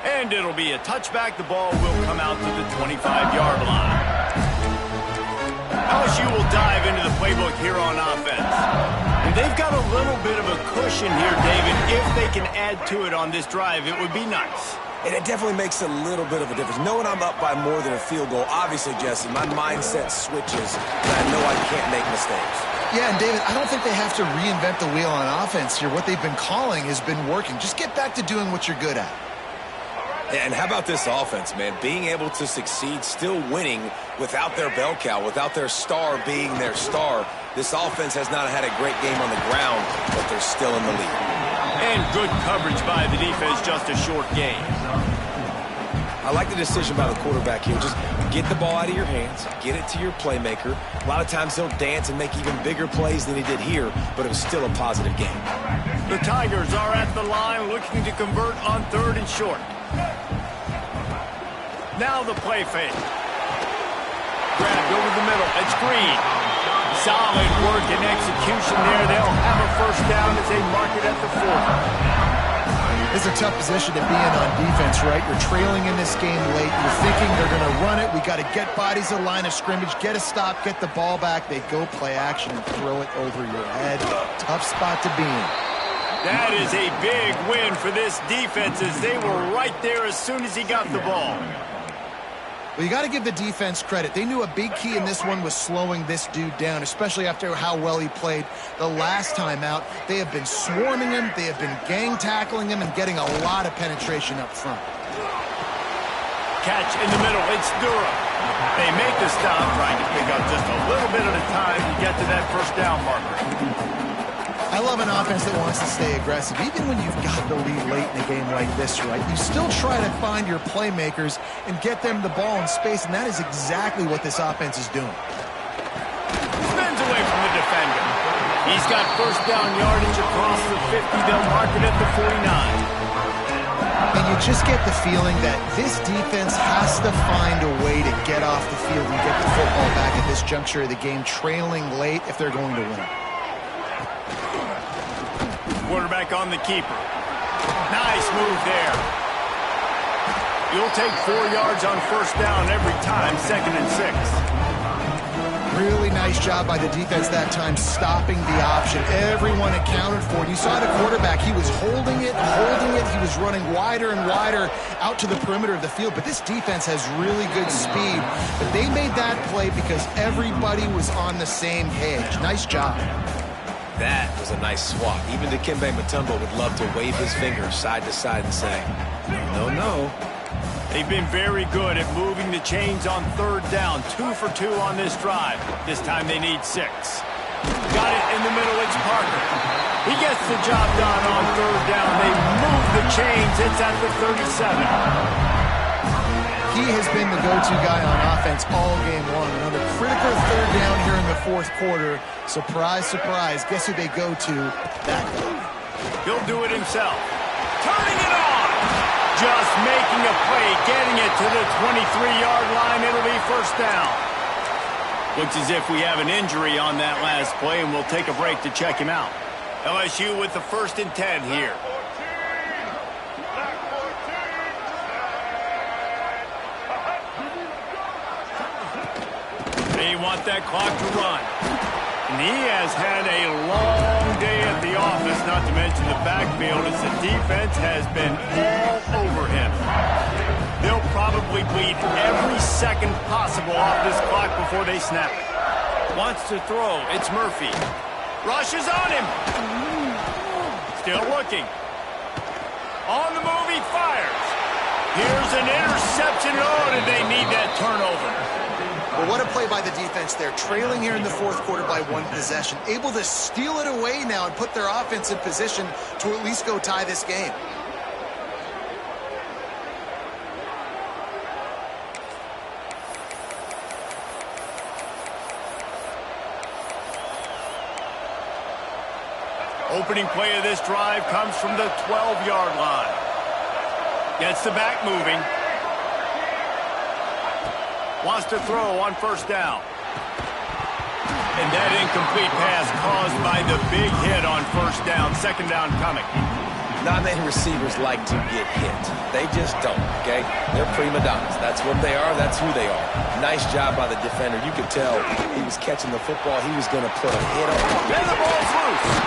And it'll be a touchback. The ball will come out to the 25-yard line. LSU will dive into the playbook here on offense. And they've got a little bit of a cushion here, David. If they can add to it on this drive, it would be nice. And it definitely makes a little bit of a difference. Knowing I'm up by more than a field goal, obviously, Jesse, my mindset switches, and I know I can't make mistakes. Yeah, and David, I don't think they have to reinvent the wheel on offense here. What they've been calling has been working. Just get back to doing what you're good at. And how about this offense, man? Being able to succeed, still winning without their bell cow, without their star being their star. This offense has not had a great game on the ground, but they're still in the lead. And good coverage by the defense, just a short game. I like the decision by the quarterback here. Just get the ball out of your hands, get it to your playmaker. A lot of times he'll dance and make even bigger plays than he did here, but it was still a positive game. The Tigers are at the line looking to convert on third and short. Now the play fake. Grabbed over the middle. It's Green. Solid work and execution there. They'll have a first down as they mark it at the 40. It's a tough position to be in on defense, right? You're trailing in this game late. You're thinking they're going to run it. We got to get bodies in line of scrimmage, get a stop, get the ball back. They go play action and throw it over your head. Tough spot to be in. That is a big win for this defense as they were right there as soon as he got the ball. Well, you got to give the defense credit. They knew a big key in this one was slowing this dude down, especially after how well he played the last time out. They have been swarming him. They have been gang tackling him and getting a lot of penetration up front. Catch in the middle. It's Durham. They make the stop, trying to pick up just a little bit at a time to get to that first down marker. I love an offense that wants to stay aggressive. Even when you've got the lead late in a game like this, right, you still try to find your playmakers and get them the ball in space, and that is exactly what this offense is doing. Spins away from the defender. He's got first down yardage across the 50. They'll mark it at the 49. And you just get the feeling that this defense has to find a way to get off the field and get the football back at this juncture of the game, trailing late if they're going to win. Quarterback on the keeper. Nice move there. You'll take 4 yards on first down every time, 2nd and 6. Really nice job by the defense that time, stopping the option. Everyone accounted for it. You saw the quarterback. He was holding it. He was running wider and wider out to the perimeter of the field. But this defense has really good speed. But they made that play because everybody was on the same page. Nice job. That was a nice swat. Even Dikembe Mutombo would love to wave his fingers side to side and say, no, no. They've been very good at moving the chains on 3rd down. 2 for 2 on this drive. This time they need 6. Got it in the middle. It's Parker. He gets the job done on 3rd down. They move the chains. It's at the 37. He has been the go-to guy on offense all game long. Another critical 3rd down here in the 4th quarter. Surprise, surprise. Guess who they go to? That guy. He'll do it himself. Turning it on. Just making a play, getting it to the 23-yard line. It'll be first down. Looks as if we have an injury on that last play, and we'll take a break to check him out. LSU with the 1st and 10 here. They want that clock to run. And he has had a long day at the office, not to mention the backfield, as the defense has been all over him. They'll probably bleed every second possible off this clock before they snap it. Wants to throw. It's Murphy. Rushes on him. Still looking. On the move, he fires. Here's an interception. Oh, did they need that turnover? Well, what a play by the defense there. Trailing here in the 4th quarter by 1 possession. Able to steal it away now and put their offense in position to at least go tie this game. Opening play of this drive comes from the 12-yard line. Gets the back moving. Wants to throw on first down. And that incomplete pass caused by the big hit on first down. 2nd down coming. Not many receivers like to get hit. They just don't, okay? They're prima donnas. That's what they are. That's who they are. Nice job by the defender. You could tell he was catching the football. He was going to put a hit on it. And the ball's loose.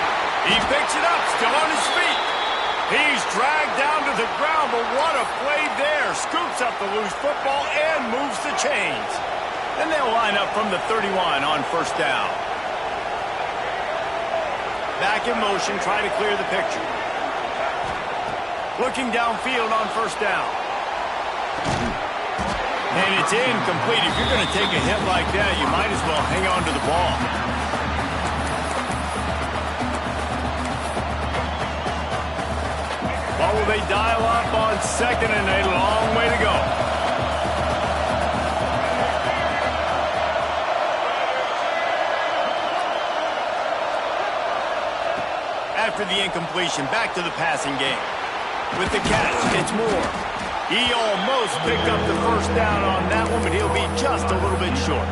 He picks it up, still on his feet. He's dragged down to the ground, but what a play there. Scoops up the loose football and moves the chains. And they'll line up from the 31 on first down. Back in motion, try to clear the picture. Looking downfield on first down. And it's incomplete. If you're going to take a hit like that, you might as well hang on to the ball. What will they dial up on 2nd and a long way to go? After the incompletion, back to the passing game. With the catch, it's Moore. He almost picked up the first down on that one, but he'll be just a little bit short.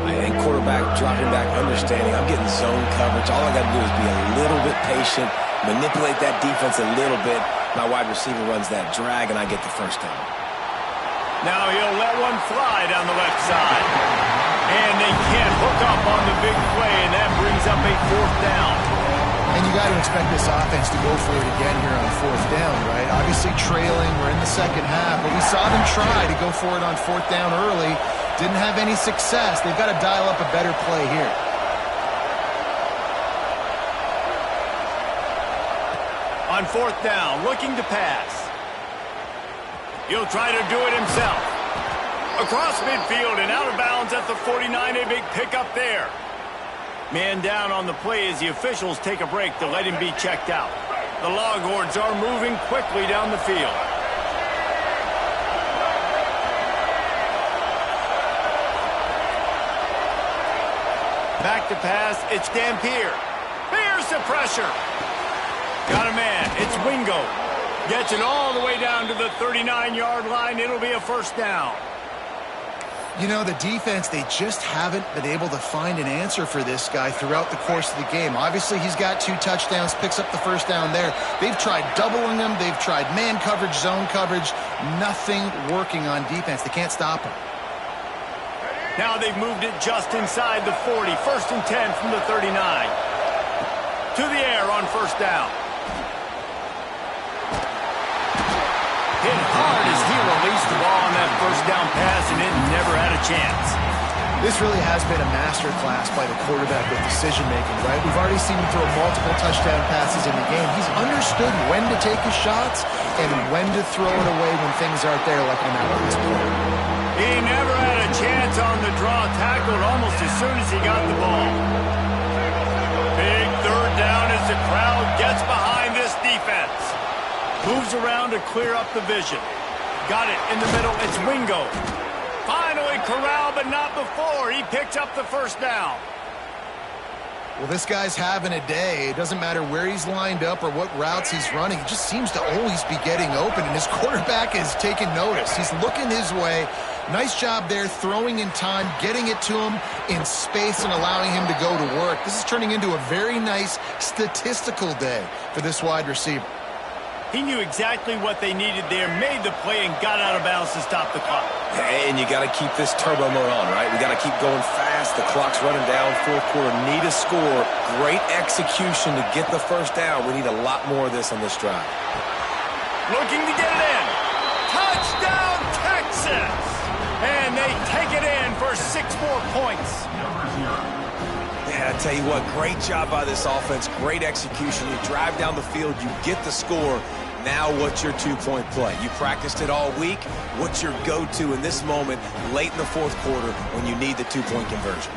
I think quarterback dropping back, understanding I'm getting zone coverage. All I got to do is be a little bit patient, manipulate that defense a little bit. My wide receiver runs that drag, and I get the first down. Now he'll let one fly down the left side. And they can't hook up on the big play, and that brings up a 4th down. And you got to expect this offense to go for it again here on 4th down, right? Obviously trailing, we're in the 2nd half, but we saw them try to go for it on 4th down early. Didn't have any success. They've got to dial up a better play here. On 4th down, looking to pass. He'll try to do it himself. Across midfield and out of bounds at the 49, a big pickup there. Man down on the play as the officials take a break to let him be checked out. The Longhorns are moving quickly down the field. Back to pass, it's Dampier. Here's the pressure. Got a man, it's Wingo. Gets it all the way down to the 39-yard line. It'll be a first down. You know, the defense, they just haven't been able to find an answer for this guy throughout the course of the game. Obviously, he's got 2 touchdowns, picks up the first down there. They've tried doubling him. They've tried man coverage, zone coverage. Nothing working on defense. They can't stop him. Now they've moved it just inside the 40. First and 10 from the 39. To the air on first down. Hit hard as he released the ball on that first down pass, and it never had a chance. This really has been a masterclass by the quarterback with decision-making, right? We've already seen him throw multiple touchdown passes in the game. He's understood when to take his shots and when to throw it away when things aren't there, like on that last play. He never had a chance on the draw, tackled almost as soon as he got the ball. Big third down as the crowd gets behind this defense. Moves around to clear up the vision. Got it in the middle. It's Wingo. Finally corralled, but not before. He picks up the first down. Well, this guy's having a day. It doesn't matter where he's lined up or what routes he's running. He just seems to always be getting open, and his quarterback is taking notice. He's looking his way. Nice job there, throwing in time, getting it to him in space and allowing him to go to work. This is turning into a very nice statistical day for this wide receiver. He knew exactly what they needed there, made the play, and got out of bounds to stop the clock. And you got to keep this turbo mode on, right? We got to keep going fast. The clock's running down. Fourth quarter, need a score. Great execution to get the first down. We need a lot more of this on this drive. Looking to get it in. Touchdown, Texas! And they take it in for 6 more points. Man, I tell you what, great job by this offense. Great execution. You drive down the field, you get the score. Now what's your 2-point play? You practiced it all week. What's your go-to in this moment late in the fourth quarter when you need the 2-point conversion?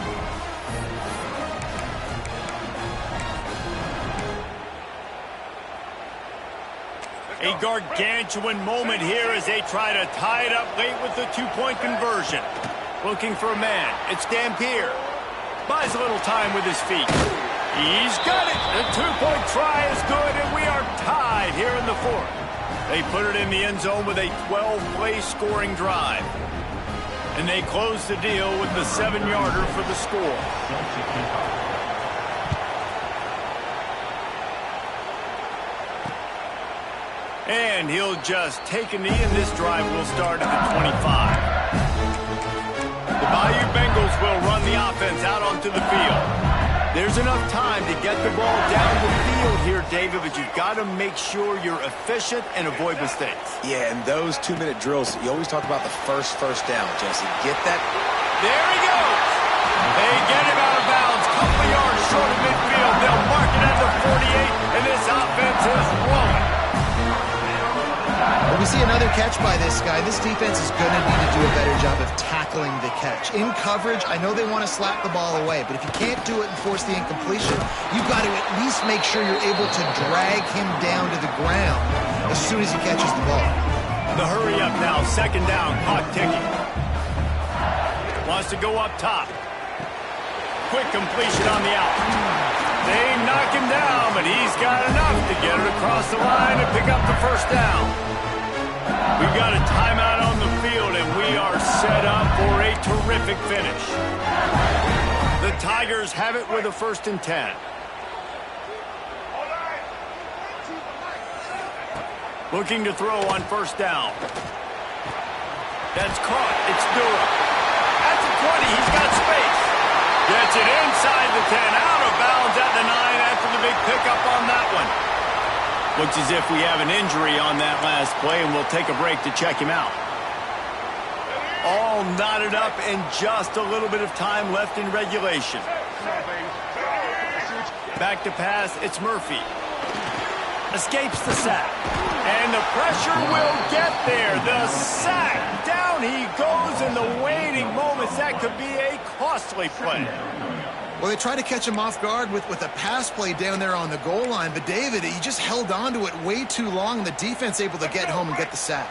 A gargantuan moment here as they try to tie it up late with the 2-point conversion. Looking for a man. It's Dampier. Buys a little time with his feet. He's got it. The 2-point try is good, and we are tied here in the fourth. They put it in the end zone with a 12-play scoring drive. And they close the deal with the 7-yarder for the score. And he'll just take a knee, and this drive will start at the 25. The Bayou Bengals will run the offense out onto the field. There's enough time to get the ball down the field here, David, but you've got to make sure you're efficient and avoid mistakes. Yeah, and those 2-minute drills, you always talk about the first down, Jesse. Get that. There he goes. They get him out of bounds. Couple of yards short of midfield. They'll mark it at the 48, and this offense is rolling. When we see another catch by this guy, this defense is going to need to do a better job of tackling the catch. In coverage, I know they want to slap the ball away, but if you can't do it and force the incompletion, you've got to at least make sure you're able to drag him down to the ground as soon as he catches the ball. The hurry up now, second down, clock ticking. Wants to go up top. Quick completion on the out. They knock him down, but he's got enough to get it across the line and pick up the first down. We've got a timeout on the field, and we are set up for a terrific finish. The Tigers have it with a 1st and 10. Looking to throw on first down. That's caught. It's Durham. At the 20, he's got space. Gets it inside the 10, out of bounds at the 9 after the big pickup on that one. Looks as if we have an injury on that last play, and we'll take a break to check him out. All knotted up and just a little bit of time left in regulation. Back to pass, it's Murphy. Escapes the sack. And the pressure will get there. The sack. Down he goes in the waiting moments. That could be a costly play. Well, they tried to catch him off guard with a pass play down there on the goal line, but David, he just held on to it way too long, and the defense able to get home and get the sack.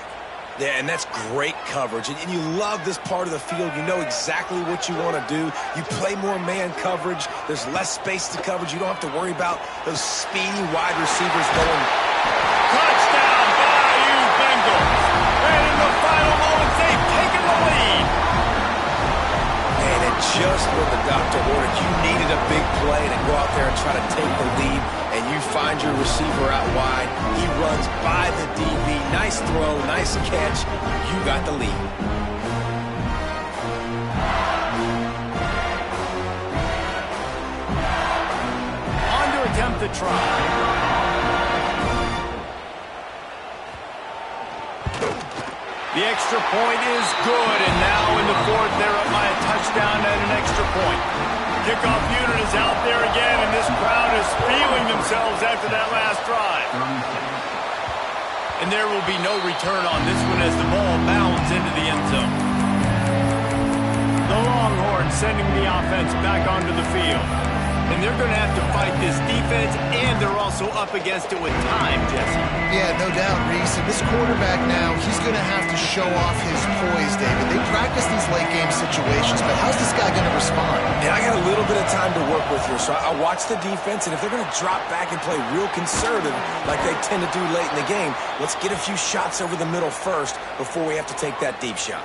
Yeah, and that's great coverage. And you love this part of the field. You know exactly what you want to do. You play more man coverage. There's less space to coverage. You don't have to worry about those speedy wide receivers going. Touchdown, goes. And in the final moments, they've taken the lead. And just when the doctor ordered you needed a big play to go out there and try to take the lead, and you find your receiver out wide, he runs by the DB. Nice throw, nice catch. You got the lead. On to attempt the try. The extra point is good, and now in the fourth, they're up by a touchdown and an extra point. Kickoff unit is out there again, and this crowd is feeling themselves after that last drive. And there will be no return on this one as the ball bounds into the end zone. The Longhorns sending the offense back onto the field. And they're going to have to fight this defense, and they're also up against it with time, Jesse. Yeah, no doubt, Reese. And this quarterback now, he's going to have to show off his poise, David. They practice these late-game situations, but how's this guy going to respond? And I got a little bit of time to work with here, so I watch the defense, and if they're going to drop back and play real conservative like they tend to do late in the game, let's get a few shots over the middle first before we have to take that deep shot.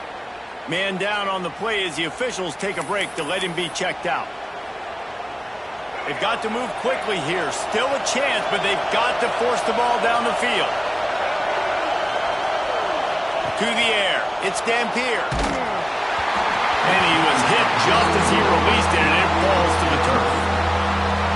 Man down on the play as the officials take a break to let him be checked out. They've got to move quickly here. Still a chance, but they've got to force the ball down the field. To the air. It's Dampier. And he was hit just as he released it, and it falls to the turf.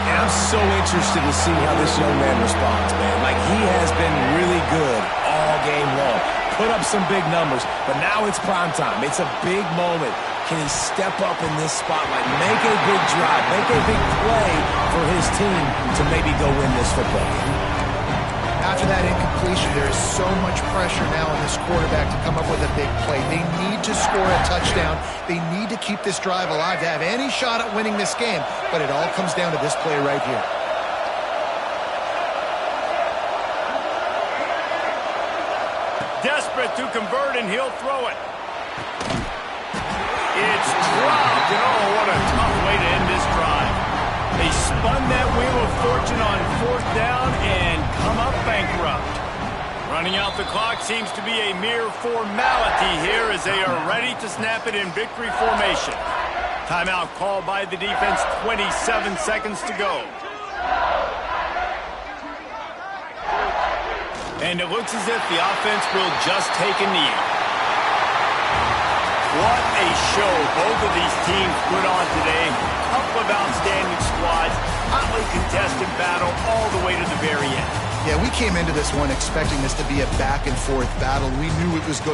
And I'm so interested to see how this young man responds, man. Like, he has been really good all game long. Put up some big numbers, but now it's prime time. It's a big moment. Can he step up in this spotlight, make a big drive, make a big play for his team to maybe go win this football game? After that incompletion, there is so much pressure now on this quarterback to come up with a big play. They need to score a touchdown. They need to keep this drive alive to have any shot at winning this game, but it all comes down to this play right here. Desperate to convert, and he'll throw it. It's dropped, and oh, what a tough way to end this drive. They spun that wheel of fortune on fourth down and come up bankrupt. Running out the clock seems to be a mere formality here as they are ready to snap it in victory formation. Timeout called by the defense, 27 seconds to go. And it looks as if the offense will just take a knee. What a show both of these teams put on today. Couple of outstanding squads, hotly contested battle all the way to the very end. Yeah, we came into this one expecting this to be a back-and-forth battle. We knew it was going to